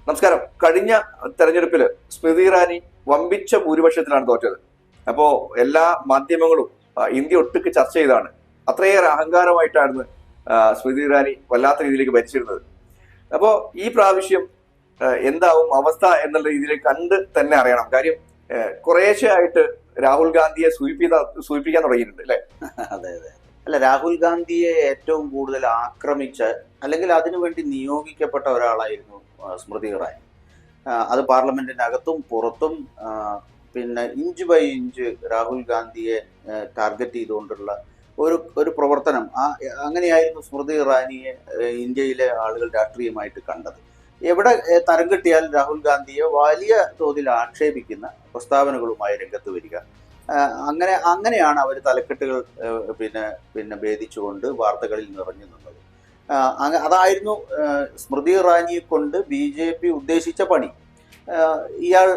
നമസ്കാരം. കഴിഞ്ഞ തെരഞ്ഞെടുപ്പിൽ സ്മൃതി ഇറാനി വമ്പിച്ച ഭൂരിപക്ഷത്തിലാണ് തോറ്റത്. അപ്പോ എല്ലാ മാധ്യമങ്ങളും ഇന്ത്യ ഒട്ടുക്ക് ചർച്ച ചെയ്താണ്. അത്രയേറെ അഹങ്കാരമായിട്ടാണ് സ്മൃതി ഇറാനി വല്ലാത്ത രീതിയിലേക്ക് ഭരിച്ചിരുന്നത്. അപ്പോ ഈ പ്രാവശ്യം എന്താവും അവസ്ഥ എന്നുള്ള രീതിയിൽ കണ്ട് തന്നെ അറിയണം. കാര്യം കുറേശ്ശെ ആയിട്ട് രാഹുൽ ഗാന്ധിയെ സൂചിപ്പിക്കാൻ തുടങ്ങിയിട്ടുണ്ട് അല്ലെ? അതെ അതെ. അല്ല, രാഹുൽ ഗാന്ധിയെ ഏറ്റവും കൂടുതൽ ആക്രമിച്ച അല്ലെങ്കിൽ അതിനുവേണ്ടി നിയോഗിക്കപ്പെട്ട ഒരാളായിരുന്നു സ്മൃതി ഇറാനി. അത് പാർലമെന്റിന്റെ അകത്തും പുറത്തും പിന്നെ ഇഞ്ച് ബൈ ഇഞ്ച് രാഹുൽ ഗാന്ധിയെ ടാർഗറ്റ് ചെയ്തുകൊണ്ടുള്ള ഒരു പ്രവർത്തനം. അങ്ങനെയായിരുന്നു സ്മൃതി ഇറാനിയെ ഇന്ത്യയിലെ ആളുകൾ രാഷ്ട്രീയമായിട്ട് കണ്ടത്. എവിടെ തരം കിട്ടിയാൽ രാഹുൽ ഗാന്ധിയെ വലിയ തോതിൽ ആക്ഷേപിക്കുന്ന പ്രസ്താവനകളുമായി രംഗത്ത് വരിക. അങ്ങനെയാണ് അവർ തലക്കെട്ടുകൾ പിന്നെ ഭേദിച്ചുകൊണ്ട് വാർത്തകളിൽ നിറഞ്ഞു നിന്നത്. അതായിരുന്നു സ്മൃതി ഇറാനിയെ കൊണ്ട് BJP ഉദ്ദേശിച്ച പണി. ഇയാൾ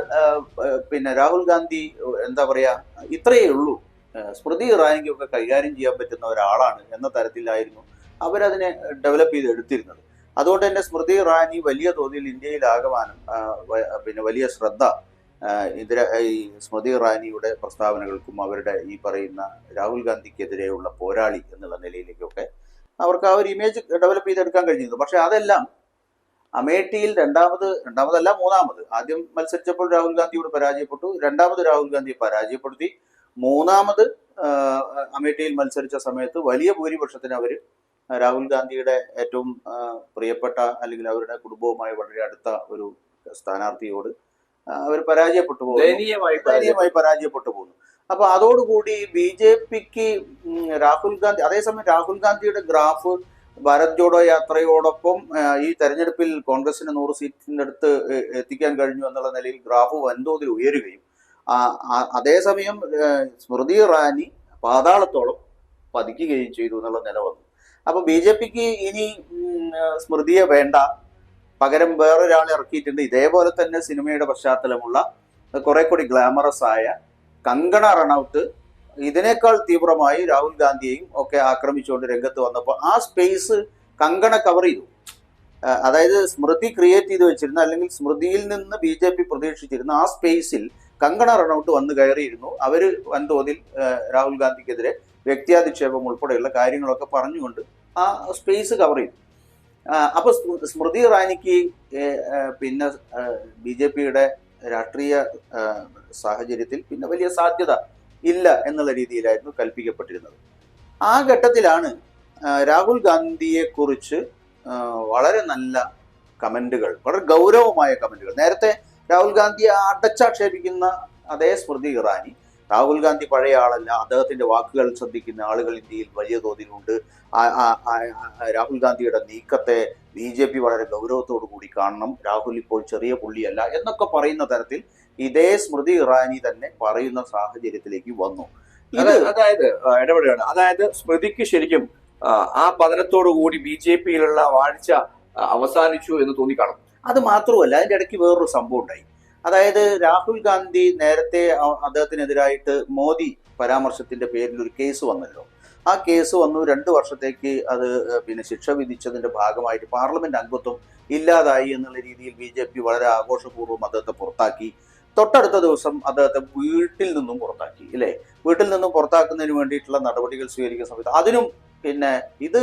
പിന്നെ രാഹുൽ ഗാന്ധി എന്താ പറയാ, ഇത്രയേ ഉള്ളൂ, സ്മൃതി ഇറാനിക്കൊക്കെ കൈകാര്യം ചെയ്യാൻ പറ്റുന്ന ഒരാളാണ് എന്ന തരത്തിലായിരുന്നു അവരതിനെ ഡെവലപ്പ് ചെയ്ത് എടുത്തിരുന്നത്. അതുകൊണ്ട് തന്നെ സ്മൃതി ഇറാനി വലിയ തോതിൽ ഇന്ത്യയിലാകമാനം പിന്നെ വലിയ ശ്രദ്ധ ഈ സ്മൃതി ഇറാനിയുടെ പ്രസ്താവനകൾക്കും അവരുടെ ഈ പറയുന്ന രാഹുൽ ഗാന്ധിക്കെതിരെയുള്ള പോരാളി എന്നുള്ള നിലയിലേക്കൊക്കെ അവർക്ക് ആ ഒരു ഇമേജ് ഡെവലപ്പ് ചെയ്തെടുക്കാൻ കഴിഞ്ഞിരുന്നു. പക്ഷെ അതെല്ലാം അമേഠിയിൽ രണ്ടാമതല്ല മൂന്നാമത്, ആദ്യം മത്സരിച്ചപ്പോൾ രാഹുൽ ഗാന്ധിയോട് പരാജയപ്പെട്ടു, രണ്ടാമത് രാഹുൽ ഗാന്ധിയെ പരാജയപ്പെടുത്തി, മൂന്നാമത് അമേഠിയിൽ മത്സരിച്ച സമയത്ത് വലിയ ഭൂരിപക്ഷത്തിന് അവർ രാഹുൽ ഗാന്ധിയുടെ ഏറ്റവും പ്രിയപ്പെട്ട അല്ലെങ്കിൽ അവരുടെ കുടുംബവുമായി വളരെ അടുത്ത ഒരു സ്ഥാനാർത്ഥിയോട് അവർ പരാജയപ്പെട്ടു പോകുന്നു, ദയനീയമായി പരാജയപ്പെട്ടു പോകുന്നു. അപ്പൊ അതോടുകൂടി BJPക്ക് രാഹുൽ ഗാന്ധി, അതേസമയം രാഹുൽ ഗാന്ധിയുടെ ഗ്രാഫ് ഭാരത് ജോഡോ യാത്രയോടൊപ്പം ഈ തെരഞ്ഞെടുപ്പിൽ കോൺഗ്രസിന് 100 സീറ്റിന്റെ അടുത്ത് എത്തിക്കാൻ കഴിഞ്ഞു എന്നുള്ള നിലയിൽ ഗ്രാഫ് വൻതോതിൽ ഉയരുകയും അതേസമയം സ്മൃതി ഇറാനി പാതാളത്തോളം പതിക്കുകയും ചെയ്തു എന്നുള്ള നില വന്നു. അപ്പൊ BJPക്ക് ഇനി സ്മൃതിയെ വേണ്ട, പകരം വേറൊരാളെ ഇറക്കിയിട്ടുണ്ട്. ഇതേപോലെ തന്നെ സിനിമയുടെ പശ്ചാത്തലമുള്ള കുറെ കൂടി ഗ്ലാമറസ് ആയ കങ്കണ റണൌട്ട് ഇതിനേക്കാൾ തീവ്രമായി രാഹുൽ ഗാന്ധിയെയും ഒക്കെ ആക്രമിച്ചുകൊണ്ട് രംഗത്ത് വന്നപ്പോൾ ആ സ്പേസ് കങ്കണ കവർ ചെയ്തു. അതായത് സ്മൃതി ക്രിയേറ്റ് ചെയ്ത് വെച്ചിരുന്ന അല്ലെങ്കിൽ സ്മൃതിയിൽ നിന്ന് BJP പ്രതീക്ഷിച്ചിരുന്ന ആ സ്പേസിൽ കങ്കണ റണൌട്ട് വന്ന് കയറിയിരുന്നു. അവര് വൻതോതിൽ രാഹുൽ ഗാന്ധിക്കെതിരെ വ്യക്തിയാധിക്ഷേപം ഉൾപ്പെടെയുള്ള കാര്യങ്ങളൊക്കെ പറഞ്ഞുകൊണ്ട് ആ സ്പേസ് കവർ ചെയ്തു. അപ്പൊ സ്മൃതി ഇറാനിക്ക് പിന്നെ BJPയുടെ രാഷ്ട്രീയ സാഹചര്യത്തിൽ പിന്നെ വലിയ സാധ്യത ഇല്ല എന്നുള്ള രീതിയിലായിരുന്നു കൽപ്പിക്കപ്പെട്ടിരുന്നത്. ആ ഘട്ടത്തിലാണ് രാഹുൽ ഗാന്ധിയെ കുറിച്ച് വളരെ നല്ല കമന്റുകൾ, വളരെ ഗൗരവമായ കമന്റുകൾ. നേരത്തെ രാഹുൽ ഗാന്ധിയെ അടച്ചാക്ഷേപിക്കുന്ന അതേ സ്മൃതി ഇറാനി രാഹുൽ ഗാന്ധി പഴയ ആളല്ല, അദ്ദേഹത്തിന്റെ വാക്കുകൾ ശ്രദ്ധിക്കുന്ന ആളുകൾ ഇന്ത്യയിൽ വലിയ തോതിലുണ്ട്, രാഹുൽ ഗാന്ധിയുടെ നീക്കത്തെ BJP വളരെ ഗൗരവത്തോടു കൂടി കാണണം, രാഹുൽ ഇപ്പോൾ ചെറിയ പുള്ളിയല്ല എന്നൊക്കെ പറയുന്ന തരത്തിൽ ഇതേ സ്മൃതി ഇറാനി തന്നെ പറയുന്ന സാഹചര്യത്തിലേക്ക് വന്നു. അതായത് ഇടപെടുകയാണ്. അതായത് സ്മൃതിക്ക് ശരിക്കും ആ പതനത്തോടു കൂടി BJPയിലുള്ള വാഴ്ച അവസാനിച്ചു എന്ന് തോന്നിക്കാണും. അത് മാത്രമല്ല, അതിന്റെ ഇടയ്ക്ക് വേറൊരു സംഭവം ഉണ്ടായി. അതായത് രാഹുൽ ഗാന്ധി നേരത്തെ അദ്ദേഹത്തിനെതിരായിട്ട് മോദി പരാമർശത്തിന്റെ പേരിൽ ഒരു കേസ് വന്നല്ലോ. ആ കേസ് വന്നു, 2 വർഷത്തേക്ക് അത് പിന്നെ ശിക്ഷ വിധിച്ചതിന്റെ ഭാഗമായിട്ട് പാർലമെന്റ് അംഗത്വം ഇല്ലാതായി എന്നുള്ള രീതിയിൽ BJP വളരെ ആഘോഷപൂർവ്വം അദ്ദേഹത്തെ പുറത്താക്കി. തൊട്ടടുത്ത ദിവസം അദ്ദേഹത്തെ വീട്ടിൽ നിന്നും പുറത്താക്കി, ഇല്ലേ? വീട്ടിൽ നിന്നും പുറത്താക്കുന്നതിന് വേണ്ടിയിട്ടുള്ള നടപടികൾ സ്വീകരിക്കുന്ന സമയത്ത് അതിനും പിന്നെ ഇത്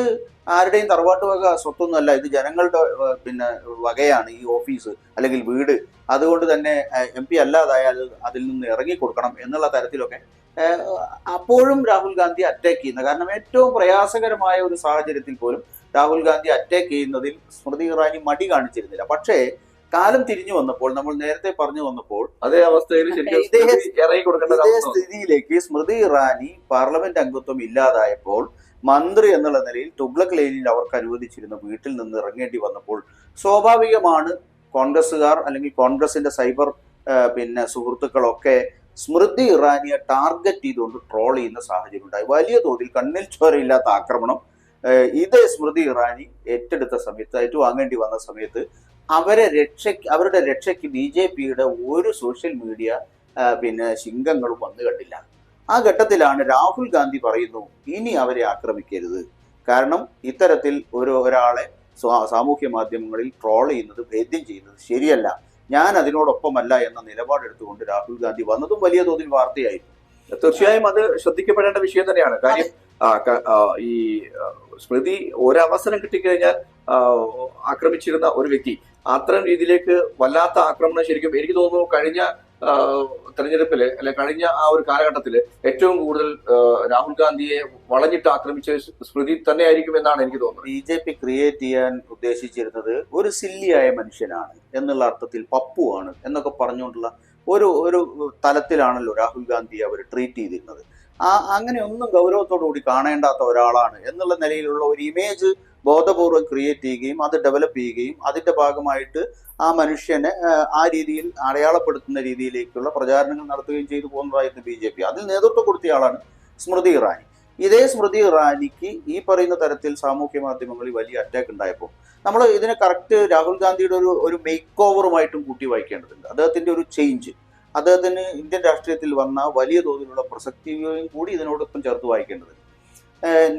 ആരുടെയും തറവാട്ട് വക സ്വത്തൊന്നുമല്ല, ഇത് ജനങ്ങളുടെ പിന്നെ വകയാണ് ഈ ഓഫീസ് അല്ലെങ്കിൽ വീട്, അതുകൊണ്ട് തന്നെ MP അല്ലാതായാൽ അതിൽ നിന്ന് ഇറങ്ങിക്കൊടുക്കണം എന്നുള്ള തരത്തിലൊക്കെ അപ്പോഴും രാഹുൽ ഗാന്ധി അറ്റാക്ക് ചെയ്യുന്നത്. കാരണം ഏറ്റവും പ്രയാസകരമായ ഒരു സാഹചര്യത്തിൽ പോലും രാഹുൽ ഗാന്ധി അറ്റാക്ക് ചെയ്യുന്നതിൽ സ്മൃതി ഇറാനി മടി കാണിച്ചിരുന്നില്ല. പക്ഷേ കാലം തിരിഞ്ഞു വന്നപ്പോൾ, നമ്മൾ നേരത്തെ പറഞ്ഞു വന്നപ്പോൾ, അതേ അവസ്ഥയിൽ ഇതേ സ്ഥിതിയിലേക്ക് സ്മൃതി ഇറാനി പാർലമെന്റ് അംഗത്വം ഇല്ലാതായപ്പോൾ മന്ത്രി എന്നുള്ള നിലയിൽ തുഗ്ലക് ലൈനിൽ അവർക്ക് അനുവദിച്ചിരുന്ന വീട്ടിൽ നിന്ന് ഇറങ്ങേണ്ടി വന്നപ്പോൾ സ്വാഭാവികമാണ് കോൺഗ്രസ്സുകാർ അല്ലെങ്കിൽ കോൺഗ്രസിന്റെ സൈബർ പിന്നെ സുഹൃത്തുക്കളൊക്കെ സ്മൃതി ഇറാനിയെ ടാർഗറ്റ് ചെയ്തുകൊണ്ട് ട്രോൾ ചെയ്യുന്ന സാഹചര്യം ഉണ്ടായി. വലിയ തോതിൽ കണ്ണിൽ ചോരയില്ലാത്ത ആക്രമണം ഇതേ സ്മൃതി ഇറാനി ഏറ്റെടുത്ത സമയത്ത്, ഏറ്റുവാങ്ങേണ്ടി വന്ന സമയത്ത് അവരുടെ രക്ഷയ്ക്ക് BJPയുടെ ഒരു സോഷ്യൽ മീഡിയ പിന്നെ ശിങ്കങ്ങളും വന്നു കണ്ടില്ല. ആ ഘട്ടത്തിലാണ് രാഹുൽ ഗാന്ധി പറയുന്നു, ഇനി അവരെ ആക്രമിക്കരുത്, കാരണം ഇത്തരത്തിൽ ഒരാളെ സാമൂഹ്യ മാധ്യമങ്ങളിൽ ട്രോൾ ചെയ്യുന്നത്, ഭേദ്യം ചെയ്യുന്നത് ശരിയല്ല, ഞാൻ അതിനോടൊപ്പമല്ല എന്ന നിലപാടെടുത്തുകൊണ്ട് രാഹുൽ ഗാന്ധി വന്നതും വലിയ തോതിൽ വാർത്തയായിരുന്നു. തീർച്ചയായും അത് ശ്രദ്ധിക്കപ്പെടേണ്ട വിഷയം തന്നെയാണ്. കാര്യം ഈ സ്മൃതി ഒരവസരം കിട്ടിക്കഴിഞ്ഞാൽ ആക്രമിച്ചിരുന്ന ഒരു വ്യക്തി അത്തരം രീതിയിലേക്ക് വല്ലാത്ത ആക്രമണം ശരിക്കും എനിക്ക് തോന്നുന്നു കഴിഞ്ഞ തെരഞ്ഞെടുപ്പില് അല്ലെ കഴിഞ്ഞ ആ ഒരു കാലഘട്ടത്തില് ഏറ്റവും കൂടുതൽ രാഹുൽ ഗാന്ധിയെ വളഞ്ഞിട്ട് ആക്രമിച്ച സ്മൃതി തന്നെയായിരിക്കും എന്നാണ് എനിക്ക് തോന്നുന്നത്. BJP ക്രിയേറ്റ് ചെയ്യാൻ ഉദ്ദേശിച്ചിരുന്നത് ഒരു സില്ലിയായ മനുഷ്യനാണ് എന്നുള്ള അർത്ഥത്തിൽ പപ്പുവാണ് എന്നൊക്കെ പറഞ്ഞുകൊണ്ടുള്ള ഒരു തലത്തിലാണല്ലോ രാഹുൽ ഗാന്ധിയെ അവർ ട്രീറ്റ് ചെയ്തിരുന്നത്. അങ്ങനെ ഒന്നും ഗൗരവത്തോടു കൂടി കാണേണ്ടാത്ത ഒരാളാണ് എന്നുള്ള നിലയിലുള്ള ഒരു ഇമേജ് ബോധപൂർവം ക്രിയേറ്റ് ചെയ്യുകയും അത് ഡെവലപ്പ് ചെയ്യുകയും അതിന്റെ ഭാഗമായിട്ട് ആ മനുഷ്യനെ ആ രീതിയിൽ അടയാളപ്പെടുത്തുന്ന രീതിയിലേക്കുള്ള പ്രചാരണങ്ങൾ നടത്തുകയും ചെയ്തു പോകുന്നതായിരുന്നു BJP. അതിൽ നേതൃത്വം കൊടുത്തയാളാണ് സ്മൃതി ഇറാനി. ഇതേ സ്മൃതി ഇറാനിക്ക് ഈ പറയുന്ന തരത്തിൽ സാമൂഹ്യ മാധ്യമങ്ങളിൽ വലിയ അറ്റാക്ക് ഉണ്ടായപ്പോൾ നമ്മൾ ഇതിനെ കറക്റ്റ് രാഹുൽ ഗാന്ധിയുടെ ഒരു മേക്ക് ഓവറുമായിട്ടും കൂട്ടി വായിക്കേണ്ടതുണ്ട്. അദ്ദേഹത്തിന്റെ ഒരു ചേഞ്ച്, അദ്ദേഹത്തിന് ഇന്ത്യൻ രാഷ്ട്രീയത്തിൽ വന്ന വലിയ തോതിലുള്ള പ്രസക്തിയും കൂടി ഇതിനോടൊപ്പം ചേർത്ത് വായിക്കേണ്ടതുണ്ട്.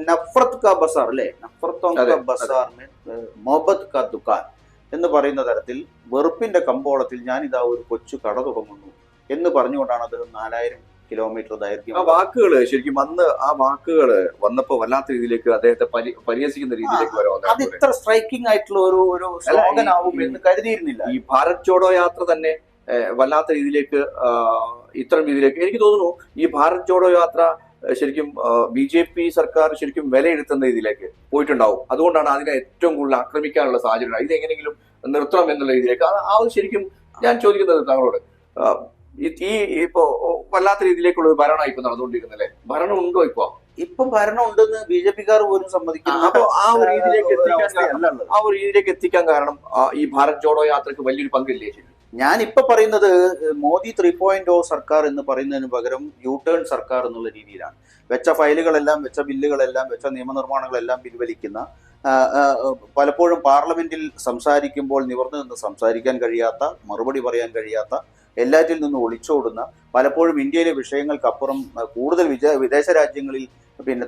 നഫ്രത്ത് കാ ബസാർ അല്ലെ, നഫ്രത്തോं കാ ബസാറിന് മൊഹബത്ത് കാ ദുക്കാൻ എന്ന് പറയുന്ന തരത്തിൽ വെറുപ്പിന്റെ കമ്പോളത്തിൽ ഞാൻ ഇതാ ഒരു കൊച്ചു കട തുടങ്ങുന്നു എന്ന് പറഞ്ഞുകൊണ്ടാണ് അദ്ദേഹം 4000 കിലോമീറ്റർ ദൈർഘ്യം. ആ വാക്കുകള് ശരിക്കും അന്ന് ആ വാക്കുകള് വന്നപ്പോ വല്ലാത്ത രീതിയിലേക്ക് അദ്ദേഹത്തെ പരിഹസിക്കുന്ന രീതിയിലേക്ക് വരാം. അത് ഇത്ര സ്ട്രൈക്കിംഗ് ആയിട്ടുള്ള ഒരു സ്ലോഗൻ ആവും എന്ന് കരുതിയിരുന്നില്ല. ഈ ഭാരത് ജോഡോ യാത്ര തന്നെ വല്ലാത്ത രീതിയിലേക്ക് ഇത്തരം രീതിയിലേക്ക് എനിക്ക് തോന്നുന്നു ഈ ഭാരത് ജോഡോ യാത്ര ശരിക്കും BJP സർക്കാർ ശരിക്കും വിലയിരുത്തുന്ന രീതിയിലേക്ക് പോയിട്ടുണ്ടാവും. അതുകൊണ്ടാണ് അതിനെ ഏറ്റവും കൂടുതൽ ആക്രമിക്കാനുള്ള സാഹചര്യം. ഇത് എങ്ങനെയെങ്കിലും നിർത്തണം എന്നുള്ള രീതിയിലേക്ക് ആ ശരിക്കും ഞാൻ ചോദിക്കുന്നത് താങ്കളോട്, ഈ ഇപ്പോ വല്ലാത്ത രീതിയിലേക്കുള്ള ഒരു ഭരണമാണ് ഇപ്പൊ നടന്നുകൊണ്ടിരിക്കുന്നത്. ഭരണം ഉണ്ടോ ഇപ്പം ഭരണം ഉണ്ടെന്ന് BJP-ക്കാർ പോലും സമ്മതിക്കുന്നു. അപ്പൊ ആ ഒരു രീതിയിലേക്ക് എത്തിക്കാൻ കാരണം ഈ ഭാരത് ജോഡോ യാത്രക്ക് വലിയൊരു പങ്കില്ലേ? ഞാൻ ഇപ്പൊ പറയുന്നത് മോദി 3.0 സർക്കാർ എന്ന് പറയുന്നതിന് പകരം യു-ടേൺ സർക്കാർ എന്നുള്ള രീതിയിലാണ്. വെച്ച ഫയലുകളെല്ലാം, വെച്ച ബില്ലുകളെല്ലാം, വെച്ച നിയമനിർമ്മാണങ്ങളെല്ലാം പിൻവലിക്കുന്ന, പലപ്പോഴും പാർലമെന്റിൽ സംസാരിക്കുമ്പോൾ നിവർന്നു നിന്ന് സംസാരിക്കാൻ കഴിയാത്ത, മറുപടി പറയാൻ കഴിയാത്ത, എല്ലാറ്റിൽ നിന്നും ഒളിച്ചോടുന്ന, പലപ്പോഴും ഇന്ത്യയിലെ വിഷയങ്ങൾക്കപ്പുറം കൂടുതൽ വിദേശ രാജ്യങ്ങളിൽ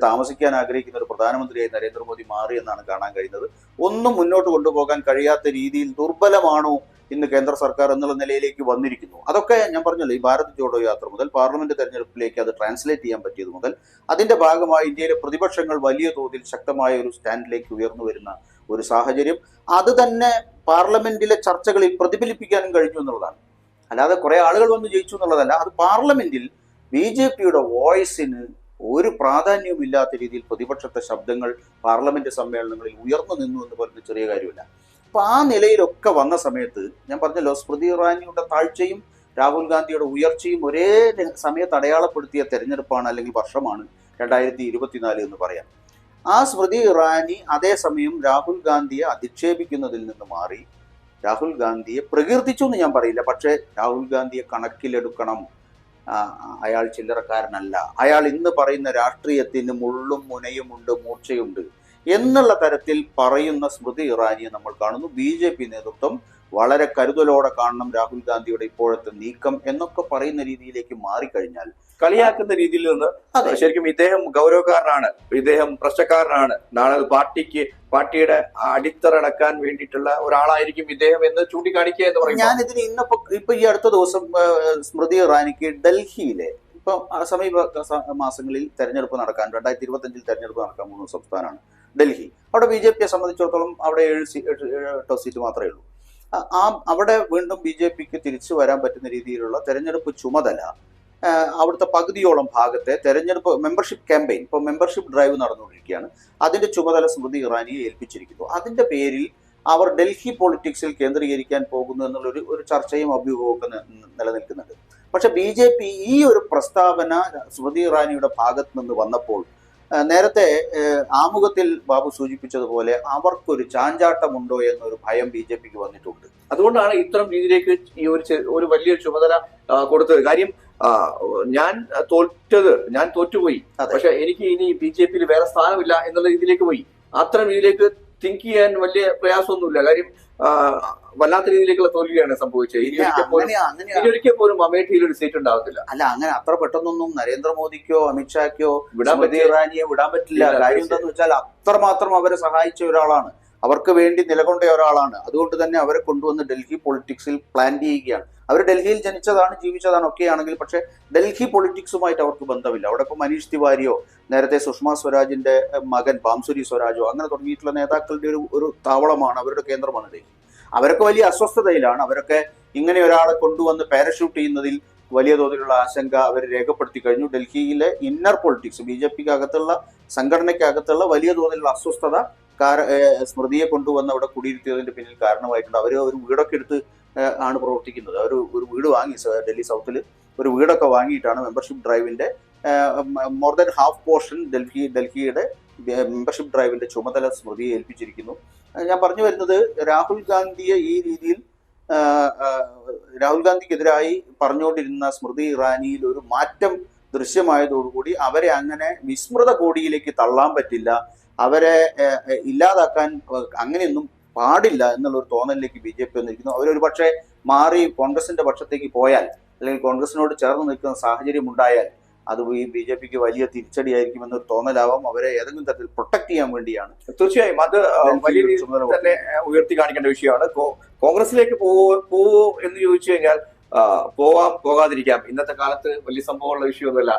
താമസിക്കാൻ ആഗ്രഹിക്കുന്ന ഒരു പ്രധാനമന്ത്രിയായി നരേന്ദ്രമോദി മാറി എന്നാണ് കാണാൻ കഴിയുന്നത്. ഒന്നും മുന്നോട്ട് കൊണ്ടുപോകാൻ കഴിയാത്ത രീതിയിൽ ദുർബലമാണോ ഇന്ന് കേന്ദ്ര സർക്കാർ എന്നുള്ള നിലയിലേക്ക് വന്നിരിക്കുന്നു. അതൊക്കെ ഞാൻ പറഞ്ഞല്ലോ, ഈ ഭാരത് ജോഡോ യാത്ര മുതൽ പാർലമെന്റ് തെരഞ്ഞെടുപ്പിലേക്ക് അത് ട്രാൻസ്ലേറ്റ് ചെയ്യാൻ പറ്റിയത് മുതൽ അതിന്റെ ഭാഗമായി ഇന്ത്യയിലെ പ്രതിപക്ഷങ്ങൾ വലിയ തോതിൽ ശക്തമായ ഒരു സ്റ്റാൻഡിലേക്ക് ഉയർന്നു വരുന്ന ഒരു സാഹചര്യം, അത് തന്നെ പാർലമെന്റിലെ ചർച്ചകളിൽ പ്രതിഫലിപ്പിക്കാനും കഴിഞ്ഞു എന്നുള്ളതാണ്. അല്ലാതെ കുറെ ആളുകൾ വന്ന് ജയിച്ചു എന്നുള്ളതല്ല. അത് പാർലമെന്റിൽ BJP-യുടെ വോയിസിന് ഒരു പ്രാധാന്യവും ഇല്ലാത്ത രീതിയിൽ പ്രതിപക്ഷത്തെ ശബ്ദങ്ങൾ പാർലമെന്റ് സമ്മേളനങ്ങളിൽ ഉയർന്നു നിന്നു എന്ന് പറയുന്ന ചെറിയ കാര്യമില്ല. അപ്പൊ ആ നിലയിലൊക്കെ വന്ന സമയത്ത് ഞാൻ പറഞ്ഞല്ലോ, സ്മൃതി ഇറാനിയുടെ താഴ്ചയും രാഹുൽ ഗാന്ധിയുടെ ഉയർച്ചയും ഒരേ സമയത്ത് അടയാളപ്പെടുത്തിയ തെരഞ്ഞെടുപ്പാണ് അല്ലെങ്കിൽ വർഷമാണ് 2024 എന്ന് പറയാം. ആ സ്മൃതി ഇറാനി അതേസമയം രാഹുൽ ഗാന്ധിയെ അധിക്ഷേപിക്കുന്നതിൽ നിന്ന് മാറി രാഹുൽ ഗാന്ധിയെ പ്രകീർത്തിച്ചു എന്ന് ഞാൻ പറയില്ല, പക്ഷേ രാഹുൽ ഗാന്ധിയെ കണക്കിലെടുക്കണം. അയാൾ ചില്ലറക്കാരനല്ല, അയാൾ ഇന്ന് പറയുന്ന രാഷ്ട്രീയത്തിന് മുള്ളും മുനയുമുണ്ട്, മൂർച്ചയുണ്ട് എന്നുള്ള തരത്തിൽ പറയുന്ന സ്മൃതി ഇറാനിയെ നമ്മൾ കാണുന്നു. BJP നേതൃത്വം വളരെ കരുതലോടെ കാണണം രാഹുൽ ഗാന്ധിയുടെ ഇപ്പോഴത്തെ നീക്കം എന്നൊക്കെ പറയുന്ന രീതിയിലേക്ക് മാറിക്കഴിഞ്ഞാൽ, കളിയാക്കുന്ന രീതിയിൽ നിന്ന് ശരിക്കും ഇദ്ദേഹം ഗൗരവക്കാരനാണ്, ഇദ്ദേഹം പ്രശ്നക്കാരനാണ്, നാളെ പാർട്ടിയുടെ അടിത്തറടക്കാൻ വേണ്ടിയിട്ടുള്ള ഒരാളായിരിക്കും ഇദ്ദേഹം എന്ന് ചൂണ്ടിക്കാണിക്കുക എന്ന് പറയും. ഞാനിതിന് ഇപ്പൊ ഈ അടുത്ത ദിവസം സ്മൃതി ഇറാനിക്ക് ഡൽഹിയിലെ ഇപ്പൊ സമീപ മാസങ്ങളിൽ തെരഞ്ഞെടുപ്പ് നടക്കാൻ 2025 തെരഞ്ഞെടുപ്പ് നടക്കാൻ പോകുന്ന സംസ്ഥാനമാണ് ഡൽഹി. അവിടെ BJP-യെ സംബന്ധിച്ചിടത്തോളം അവിടെ 7-8 സീറ്റ് മാത്രമേ ഉള്ളൂ. അവിടെ വീണ്ടും BJP-ക്ക് തിരിച്ചു വരാൻ പറ്റുന്ന രീതിയിലുള്ള തെരഞ്ഞെടുപ്പ് ചുമതല അവിടുത്തെ പകുതിയോളം ഭാഗത്തെ തെരഞ്ഞെടുപ്പ് മെമ്പർഷിപ്പ് ക്യാമ്പയിൻ, ഇപ്പോൾ മെമ്പർഷിപ്പ് ഡ്രൈവ് നടന്നുകൊണ്ടിരിക്കുകയാണ്. അതിന്റെ ചുമതല സ്മൃതി ഇറാനിയെ ഏൽപ്പിച്ചിരിക്കുന്നു. അതിന്റെ പേരിൽ അവർ ഡൽഹി പൊളിറ്റിക്സിൽ കേന്ദ്രീകരിക്കാൻ പോകുന്നു എന്നുള്ള ഒരു ചർച്ചയും അഭ്യൂഹമൊക്കെ നിലനിൽക്കുന്നുണ്ട്. പക്ഷെ BJP ഈ ഒരു പ്രസ്താവന സ്മൃതി ഇറാനിയുടെ ഭാഗത്ത് നിന്ന് വന്നപ്പോൾ നേരത്തെ ആമുഖത്തിൽ ബാബു സൂചിപ്പിച്ചതുപോലെ അവർക്കൊരു ചാഞ്ചാട്ടമുണ്ടോ എന്നൊരു ഭയം BJP-ക്ക് വന്നിട്ടുണ്ട്. അതുകൊണ്ടാണ് ഇത്തരം രീതിയിലേക്ക് ഈ ഒരു വലിയൊരു ചുമതല കൊടുത്തത്. കാര്യം ഞാൻ തോറ്റുപോയി, പക്ഷെ എനിക്ക് ഇനി BJP-യിൽ വേറെ സ്ഥാനമില്ല എന്നുള്ള രീതിയിലേക്ക് പോയി. അത്തരം രീതിയിലേക്ക് തിങ്ക് ചെയ്യാൻ വലിയ പ്രയാസമൊന്നുമില്ല. കാര്യം വല്ലാത്ത രീതിയിലേക്കുള്ള തോൽവിയാണ് സംഭവിച്ചത്. ഇനിയൊരിക്കൽ പോലും അമേഠിയിൽ ഒരു സീറ്റ് ഉണ്ടാവത്തില്ല. അല്ല, അങ്ങനെ അത്ര പെട്ടെന്നൊന്നും നരേന്ദ്രമോദിക്കോ അമിത്ഷാക്കോ സ്മൃതി ഇറാനിയെ വിടാൻ പറ്റില്ല. കാര്യം എന്താണെന്ന് വെച്ചാൽ അത്രമാത്രം അവരെ സഹായിച്ച ഒരാളാണ്. അവർക്ക് വേണ്ടി നിലകൊണ്ട ഒരാളാണ്. അതുകൊണ്ട് തന്നെ അവരെ കൊണ്ടുവന്ന് ഡൽഹി പൊളിറ്റിക്സിൽ പ്ലാൻ ചെയ്യുകയാണ്. അവർ ഡൽഹിയിൽ ജനിച്ചതാണ്, ജീവിച്ചതാണ്, ഒക്കെയാണെങ്കിൽ പക്ഷേ ഡൽഹി പൊളിറ്റിക്സുമായിട്ട് അവർക്ക് ബന്ധമില്ല. അവിടെ ഇപ്പോൾ മനീഷ് തിവാരിയോ നേരത്തെ സുഷമ സ്വരാജിന്റെ മകൻ ബാംസുരി സ്വരാജോ അങ്ങനെ തുടങ്ങിയിട്ടുള്ള നേതാക്കളുടെ ഒരു താവളമാണ്, അവരുടെ കേന്ദ്രമാണ് ഡൽഹി. അവരൊക്കെ വലിയ അസ്വസ്ഥതയിലാണ്. അവരൊക്കെ ഇങ്ങനെ ഒരാളെ കൊണ്ടുവന്ന് പാരഷൂട്ട് ചെയ്യുന്നതിൽ വലിയ തോതിലുള്ള ആശങ്ക അവർ രേഖപ്പെടുത്തി കഴിഞ്ഞു. ഡൽഹിയിലെ ഇന്നർ പൊളിറ്റിക്സ്, BJPക്ക് അകത്തുള്ള സംഘടനയ്ക്കകത്തുള്ള വലിയ തോതിലുള്ള അസ്വസ്ഥത സ്മൃതിയെ കൊണ്ടുവന്ന് അവിടെ കുടിയിരുത്തിയതിന്റെ പിന്നിൽ കാരണമായിട്ടുണ്ട്. അവർ ഒരു വീടൊക്കെ എടുത്ത് ആണ് പ്രവർത്തിക്കുന്നത്. അവർ ഒരു വീട് വാങ്ങി ഡൽഹി സൗത്തിൽ ഒരു വീടൊക്കെ വാങ്ങിയിട്ടാണ് മെമ്പർഷിപ്പ് ഡ്രൈവിന്റെ മോർ ദാൻ ഹാഫ് പോർഷൻ ഡൽഹിയുടെ മെമ്പർഷിപ്പ് ഡ്രൈവിന്റെ ചുമതല സ്മൃതിയെ ഏൽപ്പിച്ചിരിക്കുന്നു. ഞാൻ പറഞ്ഞു വരുന്നത്, രാഹുൽ ഗാന്ധിയെ ഈ രീതിയിൽ രാഹുൽ ഗാന്ധിക്കെതിരായി പറഞ്ഞുകൊണ്ടിരുന്ന സ്മൃതി ഇറാനിയിൽ ഒരു മാറ്റം ദൃശ്യമായതോടുകൂടി അവരെ അങ്ങനെ വിസ്മൃത കോടിയിലേക്ക് തള്ളാൻ പറ്റില്ല, അവരെ ഇല്ലാതാക്കാൻ അങ്ങനെയൊന്നും പാടില്ല എന്നുള്ള ഒരു തോന്നലിലേക്ക് BJP വന്നിരിക്കുന്നു. അവരൊരു പക്ഷേ മാറി കോൺഗ്രസിന്റെ പക്ഷത്തേക്ക് പോയാൽ, അല്ലെങ്കിൽ കോൺഗ്രസിനോട് ചേർന്ന് നിൽക്കുന്ന സാഹചര്യം ഉണ്ടായാൽ അത് ഈ BJPക്ക് വലിയ തിരിച്ചടിയായിരിക്കുമെന്നൊരു തോന്നലാവാം. അവരെ ഏതെങ്കിലും തരത്തിൽ പ്രൊട്ടക്ട് ചെയ്യാൻ വേണ്ടിയാണ്. തീർച്ചയായും അത് വലിയ രീതിയിൽ തന്നെ ഉയർത്തി കാണിക്കേണ്ട വിഷയമാണ്. കോൺഗ്രസിലേക്ക് പോവോ എന്ന് ചോദിച്ചു കഴിഞ്ഞാൽ പോകാതിരിക്കാം. ഇന്നത്തെ കാലത്ത് വലിയ സംഭവമുള്ള വിഷയമൊന്നുമല്ല.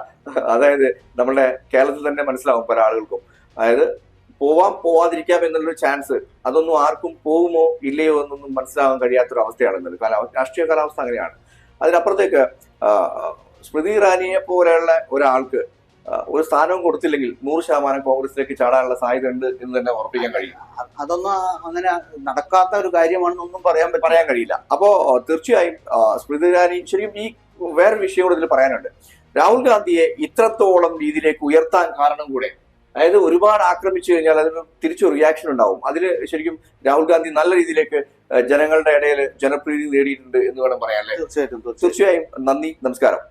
അതായത് നമ്മുടെ കേരളത്തിൽ തന്നെ മനസ്സിലാവും പല ആളുകൾക്കും. അതായത് പോവാതിരിക്കാം എന്നുള്ളൊരു ചാൻസ്, അതൊന്നും ആർക്കും പോകുമോ ഇല്ലയോ എന്നൊന്നും മനസ്സിലാവാൻ കഴിയാത്തൊരു അവസ്ഥയാണ് ഇന്നലെ രാഷ്ട്രീയ കാലാവസ്ഥ അങ്ങനെയാണ്. അതിനപ്പുറത്തേക്ക് സ്മൃതി ഇറാനിയെ പോലെയുള്ള ഒരാൾക്ക് ഒരു സ്ഥാനവും കൊടുത്തില്ലെങ്കിൽ 100% കോൺഗ്രസിലേക്ക് ചാടാനുള്ള സാധ്യത ഉണ്ട് എന്ന് തന്നെ ഉറപ്പിക്കാൻ കഴിയും. അതൊന്നും അങ്ങനെ നടക്കാത്ത ഒരു കാര്യമാണെന്നൊന്നും പറയാൻ കഴിയില്ല. അപ്പോ തീർച്ചയായും സ്മൃതി ഇറാനി ശരിക്കും ഈ വേറൊരു വിഷയം കൂടെ ഇതിൽ പറയാനുണ്ട്. രാഹുൽ ഗാന്ധിയെ ഇത്രത്തോളം രീതിയിലേക്ക് ഉയർത്താൻ കാരണം കൂടെ, അതായത് ഒരുപാട് ആക്രമിച്ചു കഴിഞ്ഞാൽ അതിന് തിരിച്ചു റിയാക്ഷൻ ഉണ്ടാവും. അതിൽ ശരിക്കും രാഹുൽ ഗാന്ധി നല്ല രീതിയിലേക്ക് ജനങ്ങളുടെ ഇടയിൽ ജനപ്രീതി നേടിയിട്ടുണ്ട് എന്ന് വേണം പറയാൻ. തീർച്ചയായും. നന്ദി, നമസ്കാരം.